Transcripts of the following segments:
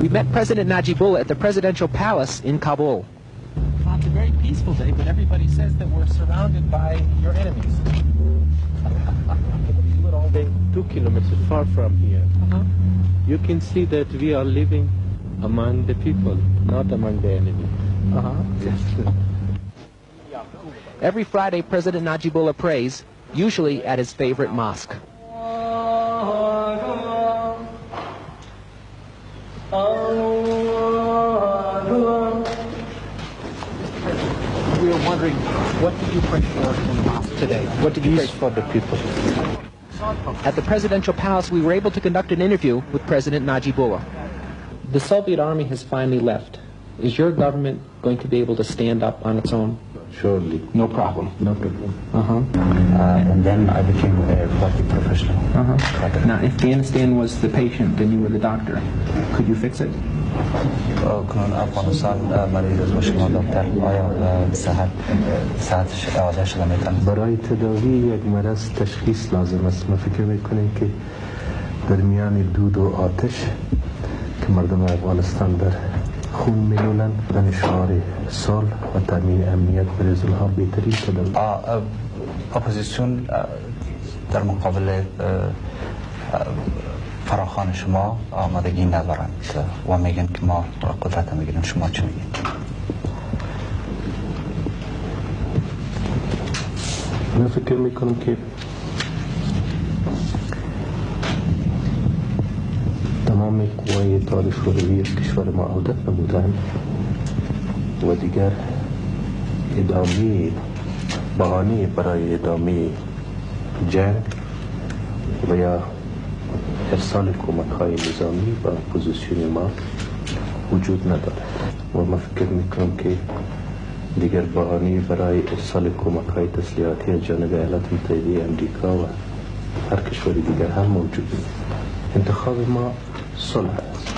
We met President Najibullah at the presidential palace in Kabul. It's a very peaceful day, but everybody says that we're surrounded by your enemies. 2 kilometers far from here. You can see that we are living among the people, not among the enemy. Yes. Every Friday, President Najibullah prays, usually at his favorite mosque. We were wondering, what did you pray for in the mosque today? What did you pray for the people? At the presidential palace, we were able to conduct an interview with President Najibullah. The Soviet army has finally left. Is your government going to be able to stand up on its own? Surely. No problem. No problem. And then I became a party professional. Now, Afghanistan was the patient, then you were the doctor. Could you fix it? کنون افغانستان مریض از شما دکتر آیا صحتش اعاده شده میتونه؟ برای تداوی یک مرض تشخیص لازم است. ما فکر میکنیم که در میان دود و آتش که مردم افغانستان در خون میلولن و شعار صلح و تامین امنیت برای ها بهترین تداوی. اپوزیسیون در مقابل فراخوان شما آمادگی ندارند و میگن که ما قدرت میگیریم. شما چی میگید؟ من فکر میکنم که تمام قوای اتحاد شوروی از کشور ما عودت نمودند و دیگر بهانه برای ادامه جنگ و یا ارسال کمک‌های نظامی و اپوزیسیون ما وجود ندارد و من فکر میکنم که دیگر بهانه برای ارسال کمک‌های تسلیحاتی از جانب ایالات متحده آمریکا و هر کشور دیگر هم موجود نیست. انتخاب ما صلح است.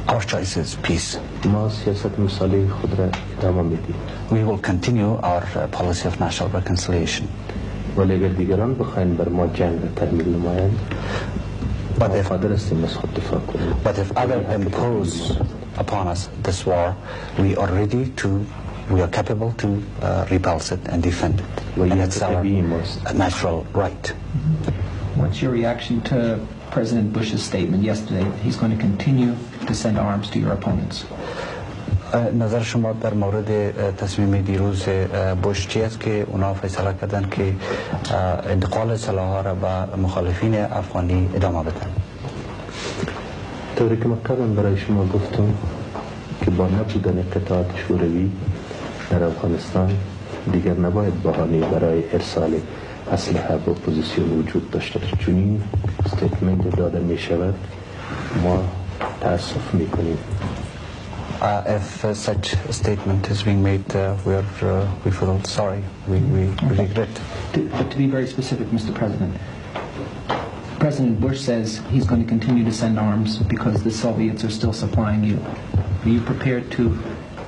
Our choice is peace. ما سیاست مثالی خود را ادامه میدیم. We will continue our policy of national reconciliation. ولی اگر دیگران بخواین بر ما جنگ را تحمیل نمایند But if others impose upon us this war, we are ready to, we are capable to repulse it and defend it. And it's our natural right. What's your reaction to President Bush's statement yesterday that he's going to continue to send arms to your opponents? نظر شما در مورد تصمیم دیروز بوش چی است که اونا فیصله کردن که انتقال سلاح‌ها را به مخالفین افغانی ادامه بدن؟ طوری که من قبلا برای شما گفتم که با نبودن قطعات شوروی در افغانستان دیگر نباید بهانه برای ارسال اسلحه به اپوزیسیون وجود داشته باشه. چون این استیتمنت داده می شود ما تأسف می کنیم. If such a statement is being made, we feel sorry. We regret. But to be very specific, Mr. President, President Bush says he's going to continue to send arms because the Soviets are still supplying you. Are you prepared to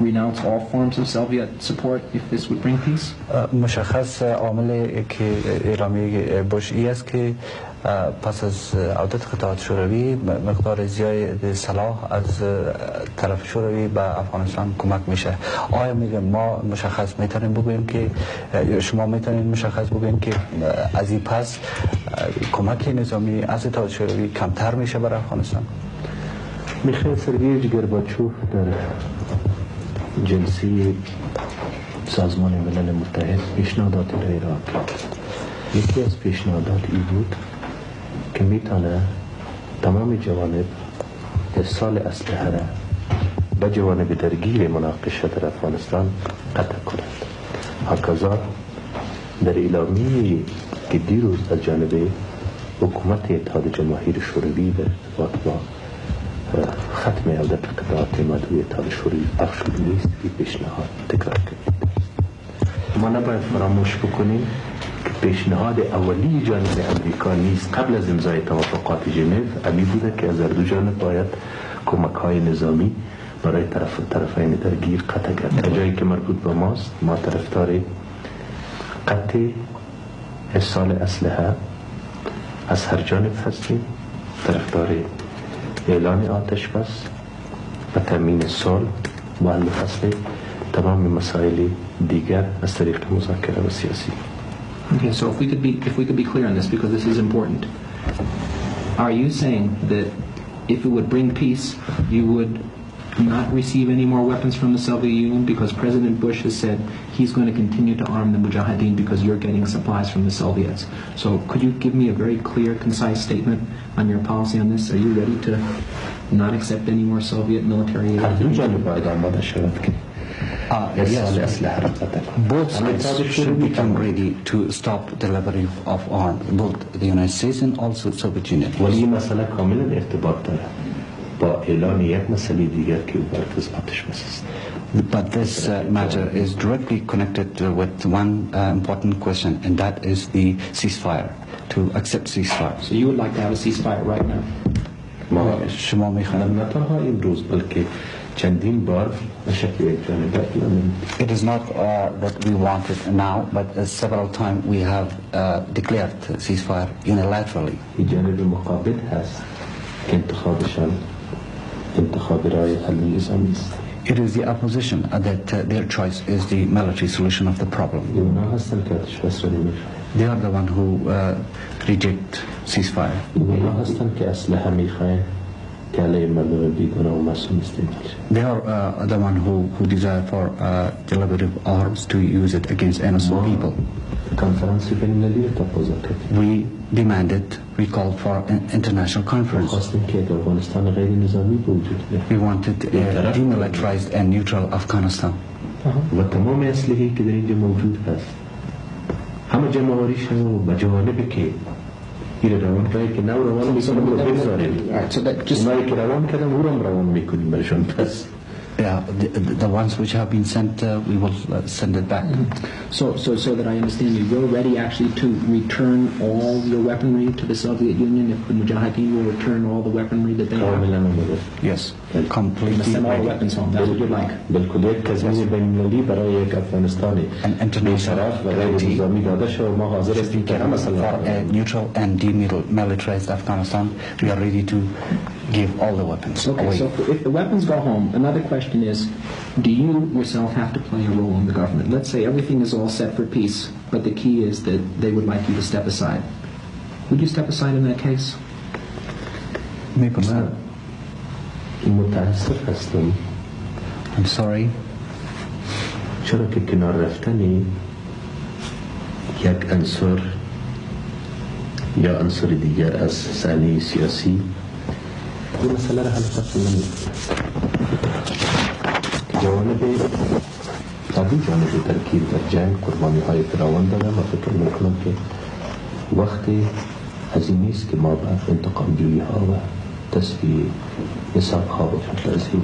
renounce all forms of Soviet support if this would bring peace? مشخص عامل که اعلامیه بوش است که پس از عودت قطعات شوروی مقدار زیاد سلاح از طرف شوروی به افغانستان کمک میشه. آیا میگم ما مشخص میتونیم بگوییم که شما میتونید مشخص بگوییم که از این پس کمک نظامی از اتحاد شوروی کمتر میشه برای افغانستان؟ میخیل سرگیج گرباچوف در جلسه سازمان ملل متحد پیشنهاداتی را ارائه کرد. یکی از پیشنهادات این بود که میتونه تمام جوانب ارسال اسلحه را به جوانب درگیر مناقشه در افغانستان قطع کنند. هکذا در اعلامیه که دیروز از جانب حکومت اتحاد جماهیر شوروی در ارتباط با ختم عودت قطعات مدوی اتحاد شوروی پخش شده نیست، این پیشنهاد تکرار کنید. ما نباید فراموش بکنیم که پیشنهاد اولی جانب امریکا نیست قبل از امضای توافقات ژنو امی بوده که از هر دو جانب باید کمک‌های نظامی برای طرفین درگیر قطع کرد. تا جایی که مربوط به ماست، ما طرفدار قطع ارسال اسلحه از هر جانب هستیم، طرفدار اعلان آتش بس و تأمین صلح و حل فصل تمام مسائل دیگر از طریق مذاکره و سیاسی. Okay, so if we could be clear on this, because this is important. Are you saying that if it would bring peace, you would not receive any more weapons from the Soviet Union, because President Bush has said he's going to continue to arm the Mujahideen because you're getting supplies from the Soviets? So could you give me a very clear, concise statement on your policy on this? Are you ready to not accept any more Soviet military aid? Yes, both sides should become ready to stop delivery of arms, both the United States and also Soviet Union. ولی این مسئله کاملا ارتباط داره با اعلان یک مسئله دیگر که او برتز آتش بس است. But this matter is directly connected with one important question, and that is the ceasefire, to accept ceasefire. So you would like to have a ceasefire right now? شما میخواهید نه تنها این روز بلکه چندین بار به شکل یک جانبه اعلام. It is not that we want it now, but several times we have declared ceasefire unilaterally. این جانب مقابل هست که انتخابشان انتخاب رای حل نظامی است. It is the opposition that their choice is the military solution of the problem. اونا هستن که آتش بس را نمیخوان. They are the one who reject ceasefire. اونا هستن که اسلحه میخواین که علیه مردم بیگناه و معصوم استعمال شد. They are the one who desire for delivery of arms to use it against innocent people. کنفرانس بین‌المللی را تقاضا کردیم. We demanded, we called for an international conference. خواستیم که یک افغانستان غیر نظامی به وجود بیاید. We wanted a demilitarized and neutral Afghanistan. و تمام اسلحه‌ای که در اینجا موجود هست همه جمع‌آوریش و جوانبی که این روان کنید که نو روان میکنیم رو بگذاریم. اونایی که روان کردن او رو روان میکنیم برشان پس. Yeah, the ones which have been sent, we will send it back. So that I understand you, you're ready actually to return all your weaponry to the Soviet Union if the Mujahideen will return all the weaponry that they have? Yes, completely Send all the ready. weapons home, that's what you'd like? بالکل یک تضمین بین‌المللی برای یک افغانستانی بی‌شرف و غیر نظامی داده شد و ما حاضر هستیم که همه For a neutral and demilitarized Afghanistan, we are ready to give all the weapons Okay, away. so if the weapons go home, another question is, do you yourself have to play a role in the government? Let's say everything is all set for peace, but the key is that they would like you to step aside. Would you step aside in that case? متاسف هستم. I'm sorry. چرا که کنار رفتنی یک عنصر یا عنصر دیگر از صحنه سیاسی این مسئله را حل فصل نمی‌کند. جوانب طبیعی جانب ترکیب در جنگ قربانی‌های فراوان دارم و فکر می‌کنم که وقتی از این نیست که ما به انتقام جویی‌ها و تصفیه حساب‌ها بپردازیم،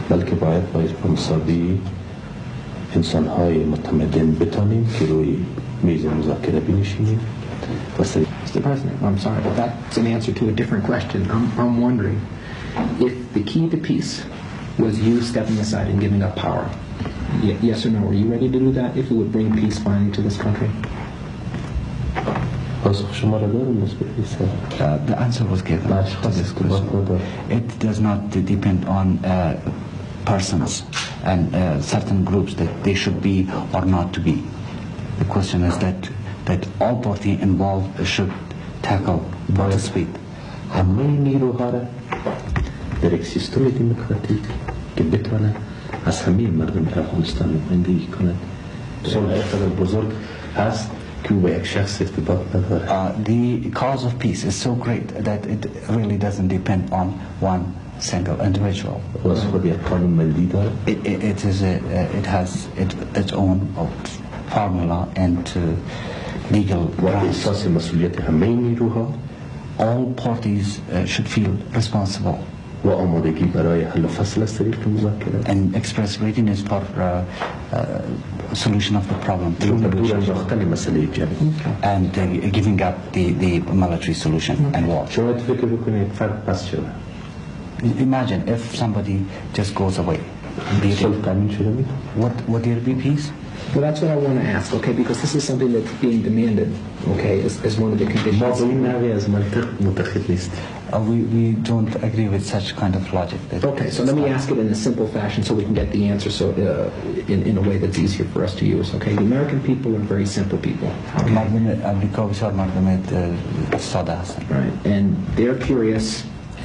بلکه باید با مساوی انسان‌های متمدن بتانیم که روی میز مذاکره بنشینیم و Mr. President, I'm sorry, but that's an answer to a different question. I'm wondering if the key to peace was you stepping aside and giving up power. Yes or no? Are you ready to do that if it would bring peace finally to this country? The answer was given to this question. It does not depend on persons and certain groups that they should be or not to be. The question is that all parties involved should tackle, participate. همه نیروها را در یک سیستم دموکراتیک که بتونه از همه مردم افغانستان نمایندگی کند. صلح اقتدار بزرگ هست که او به یک شخص ارتباط نداره. The cause of peace is so great that it really doesn't depend on one single individual. و از خود یک قانون ملی داره. It has its own formula and legal و grounds. احساس مسئولیت همه نیروها All parties should feel responsible و آمادگی برای حل فصل از طریق مذاکره and express readiness for solution of the problem through دور negotiation انداختن مسئله جنگ. and giving up the military solution and war. شما فکر بکنید فرد پس شده. Imagine if somebody just goes away. صلح تامین شده می؟ Would there be peace? Well, that's what I want to ask, okay, because this is something that's being demanded, okay, as one of the ما conditions. به این نحوی از منطق متخذ نیست. We don't agree with such kind of logic. Okay, so let me ask it in a simple fashion so we can get the answer in a way that's easier for us to use, okay? The American people are very simple people, okay? مردم امریکا بسیار مردم ساده هستند. Right, and they're curious,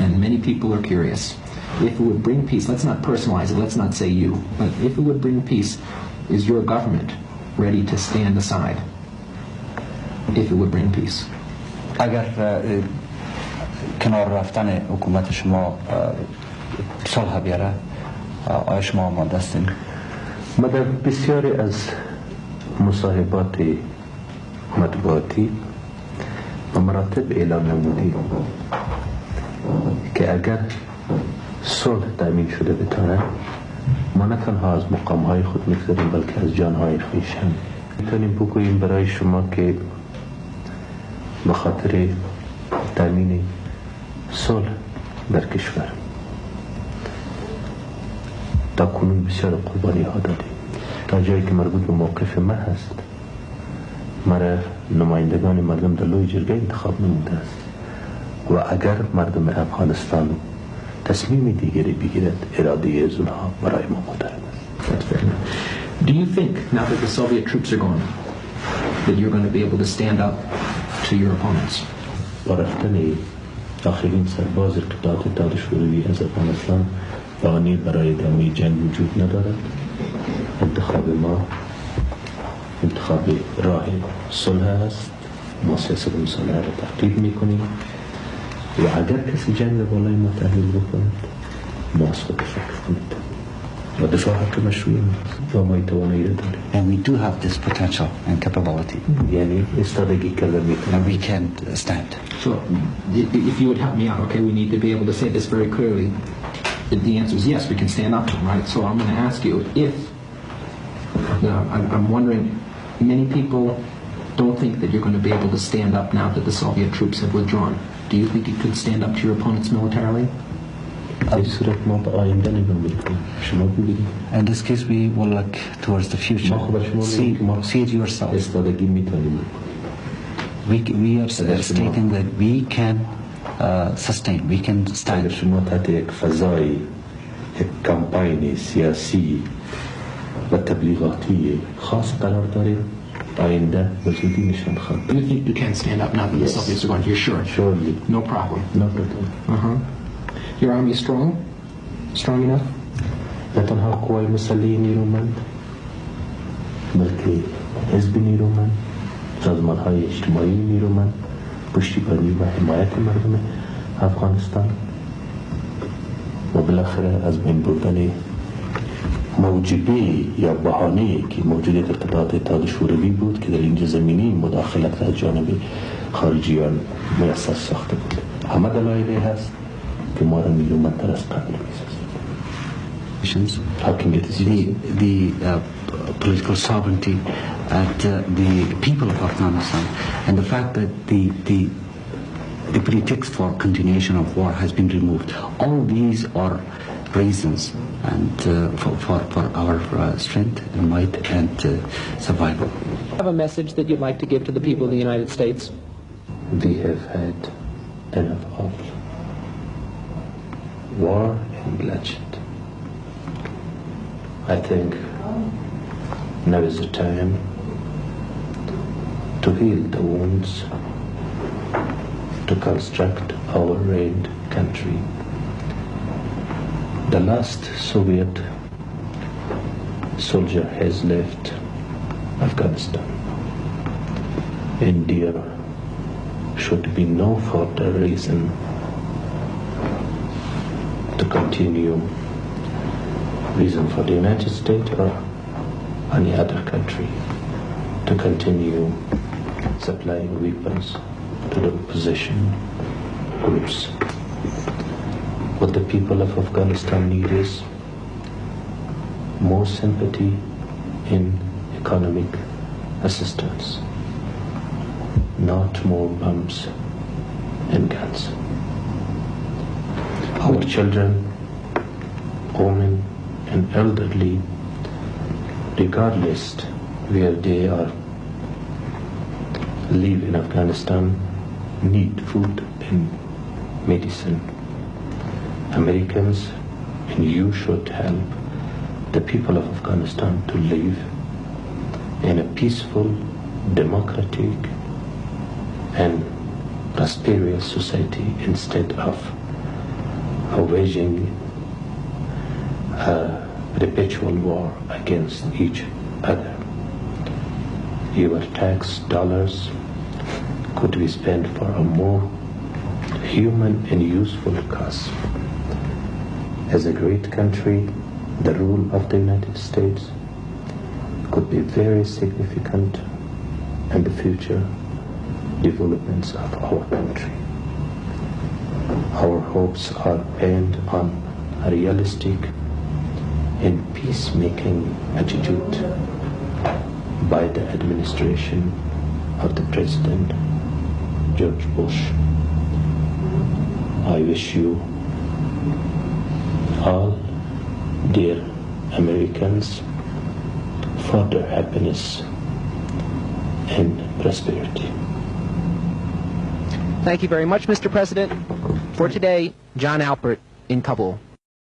and many people are curious. If it would bring peace, let's not personalize it, let's not say you, but if it would bring peace, is your government ready to stand aside if it would bring peace? اگر کنار رفتن حکومت شما صلح بیاره آیا شما آماده هستین؟ ما در بسیاری از مصاحبات مطبوعاتی و مراتب اعلام نمودیم که اگر صلح تأمین شده بتانه ما نه تنها از مقامهای خود میگذاریم بلکه از جانهای خویش هم میتونیم بگوییم برای شما که به خاطر تأمین صلح در کشور تا کنون بسیار قربانی ها دادیم. تا جایی که مربوط به موقف ما هست مرا نمایندگان مردم در لوی جرگه انتخاب نموده است و اگر مردم افغانستان تصمیم دیگری بگیرد اراده از اونها برای ما محترم است. That's fair enough. Do you think, now that the Soviet troops are gone, that you're going to be able to stand up to your opponents? با رفتن آخرین سرباز قطعات اتحاد شوروی از افغانستان بهانه‌ای برای ادامه جنگ وجود ندارد. انتخاب ما انتخاب راه صلح است. ما سیاست مصالحه را تحقیق میکنیم و اگر کسی جنگ را بالای ما تحلیل بکند ما از خود دفاع کنید و دفاع حق مشروعی ماست و ما توانایی را داریم. And we do have this potential and capability. یعنی استادگی کردن میکنیم. And we can stand. So, if you would help me out, okay, we need to be able to say this very clearly. The answer is yes, we can stand up to them, right? So I'm going to ask you if, I'm wondering, many people don't think that you're going to be able to stand up now that the Soviet troops have withdrawn. Do you think you could stand up to your opponents militarily? در صورت ما به آینده نگاه میکنیم. شما ببینید. In this case we will look towards the future. ما خب شما See it yourself. استادگی میتونیم. We are stating that we can sustain, we can اگر stand. شما تحت یک فضای یک کمپاین سیاسی و تبلیغاتی خاص قرار دارید آینده به زودی نشان خواهد Do you think you can stand up now that the Soviets are gone? You're sure? Surely. No problem. No problem. Your army is strong? Strong enough? نه تنها قوای مسلحی نیرومند بلکه حزب نیرومند سازمان‌های اجتماعی نیرومند پشتیبانی و حمایت مردم افغانستان و بالاخره از بین بردن موجبه یا بهانه‌ای که موجودیت قطعات اتحاد شوروی بود که در اینجا زمینی مداخلت از جانب خارجیان میسر ساخته بود. همه دلایلی هست که ما را نیرومندتر از قبل می‌سازد. حاکمیت سیاسی The political sovereignty at the people of Afghanistan and the fact that the pretext for continuation of war has been removed. All these are reasons and for our strength and might and survival. Have a message that you'd like to give to the people of the United States? We have had enough of war and bloodshed. I think now is the time to heal the wounds, to construct our ruined country. The last Soviet soldier has left Afghanistan, and there should be no further reason to continue reason for the United States or any other country to continue supplying weapons to the opposition groups. What the people of Afghanistan need is more sympathy in economic assistance, not more bombs and guns. Our children, women, and elderly, regardless where they are live in Afghanistan need food and medicine. Americans and you should help the people of Afghanistan to live in a peaceful, democratic and prosperous society instead of waging a perpetual war against each other. Your tax dollars could be spent for a more human and useful cause. As a great country, the rule of the United States could be very significant in the future developments of our country. Our hopes are pinned on a realistic and peacemaking attitude by the administration of the President George Bush. I wish you all, dear Americans, further happiness and prosperity. Thank you very much, Mr. President. For today, John Alpert in Kabul.